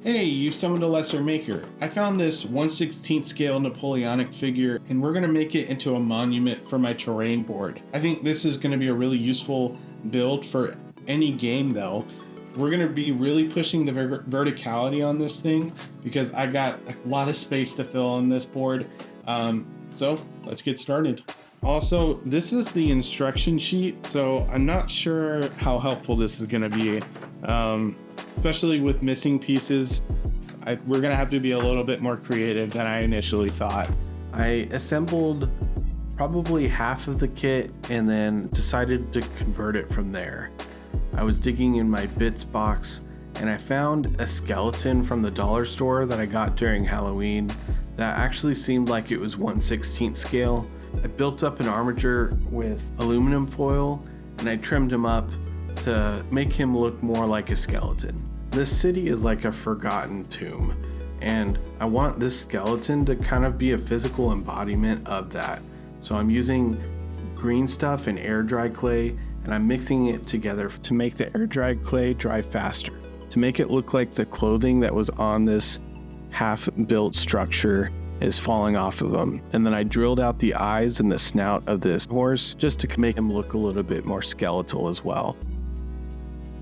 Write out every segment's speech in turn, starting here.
Hey, you summoned a lesser maker. I found this 1/16 scale Napoleonic figure and we're going to make it into a monument for my terrain board. I think this is going to be a really useful build for any game though. We're going to be really pushing the verticality on this thing because I got a lot of space to fill on this board. So let's get started. Also, this is the instruction sheet, so I'm not sure how helpful this is going to be. Especially with missing pieces, we're gonna have to be a little bit more creative than I initially thought. I assembled probably half of the kit and then decided to convert it from there. I was digging in my bits box and I found a skeleton from the dollar store that I got during Halloween that actually seemed like it was 1/16 scale. I built up an armature with aluminum foil and I trimmed him up to make him look more like a skeleton. This city is like a forgotten tomb, and I want this skeleton to kind of be a physical embodiment of that. So I'm using green stuff and air dry clay, and I'm mixing it together to make the air dry clay dry faster, to make it look like the clothing that was on this half-built structure is falling off of them. And then I drilled out the eyes and the snout of this horse just to make him look a little bit more skeletal as well.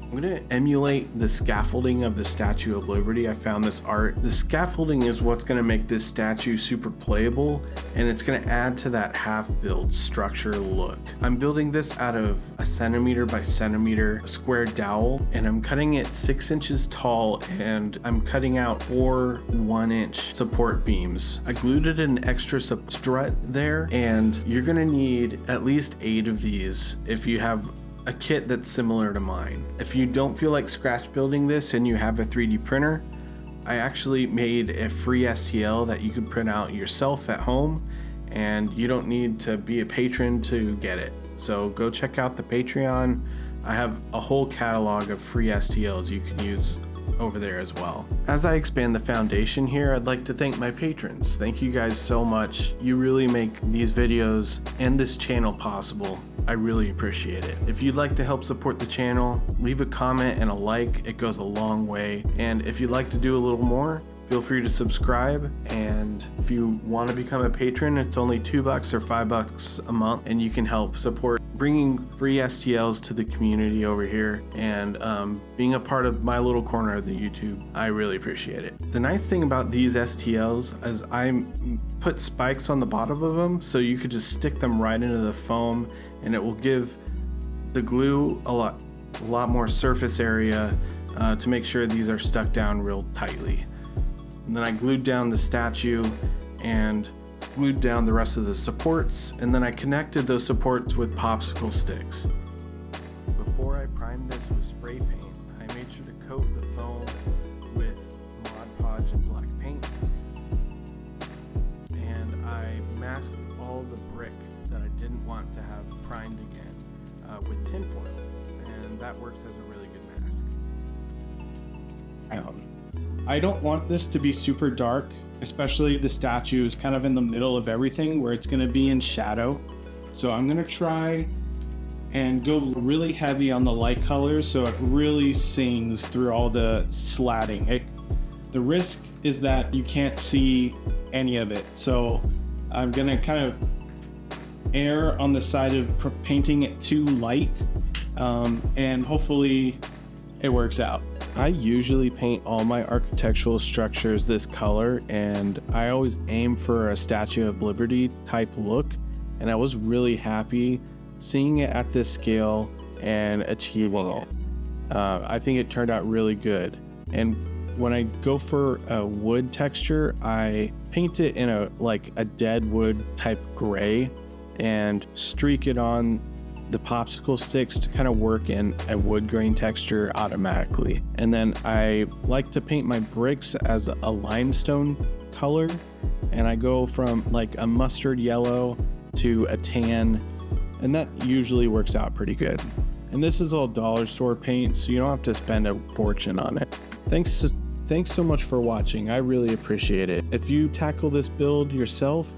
I'm going to emulate the scaffolding of the Statue of Liberty. I found this art. The scaffolding is what's going to make this statue super playable, and it's going to add to that half-built structure look. I'm building this out of a centimeter by centimeter square dowel, and I'm cutting it 6 inches tall, and I'm cutting out 4 1-inch support beams. I glued it an extra strut there, and you're going to need at least 8 of these if you have a kit that's similar to mine. If you don't feel like scratch building this and you have a 3D printer, I actually made a free STL that you can print out yourself at home, and you don't need to be a patron to get it. So go check out the Patreon. I have a whole catalog of free STLs you can use over there as well. As I expand the foundation here, I'd like to thank my patrons. Thank you guys so much. You really make these videos and this channel possible. I really appreciate it. If you'd like to help support the channel, leave a comment and a like. It goes a long way. And if you'd like to do a little more, feel free to subscribe. And if you want to become a patron, it's only $2 or $5 a month, and you can help support bringing free STLs to the community over here and being a part of my little corner of the YouTube. I really appreciate it. The nice thing about these STLs is I put spikes on the bottom of them, so you could just stick them right into the foam, and it will give the glue a lot more surface area to make sure these are stuck down real tightly. And then I glued down the statue and glued down the rest of the supports, and then I connected those supports with popsicle sticks. Before I primed this with spray paint, I made sure to coat the foam with Mod Podge and black paint, and I masked all the brick that I didn't want to have primed again with tinfoil, and that works as a really good mask. I don't want this to be super dark, especially the statue is kind of in the middle of everything where it's going to be in shadow. So I'm going to try and go really heavy on the light colors so it really sings through all the slatting. The risk is that you can't see any of it. So I'm going to kind of err on the side of painting it too light, and hopefully it works out. I usually paint all my architectural structures this color, and I always aim for a Statue of Liberty type look, and I was really happy seeing it at this scale and achieving it. I think it turned out really good. And when I go for a wood texture, I paint it in a dead wood type gray and streak it on the popsicle sticks to kind of work in a wood grain texture automatically. And then I like to paint my bricks as a limestone color, and I go from like a mustard yellow to a tan, and that usually works out pretty good. And this is all dollar store paint, so you don't have to spend a fortune on it. Thanks so much for watching. I really appreciate it. If you tackle this build yourself,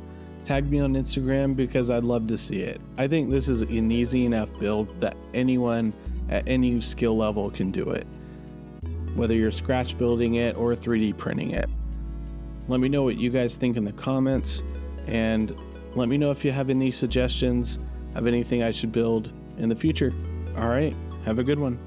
tag me on Instagram because I'd love to see it. I think this is an easy enough build that anyone at any skill level can do it. whether you're scratch building it or 3D printing it. Let me know what you guys think in the comments, and let me know if you have any suggestions of anything I should build in the future. All right, have a good one.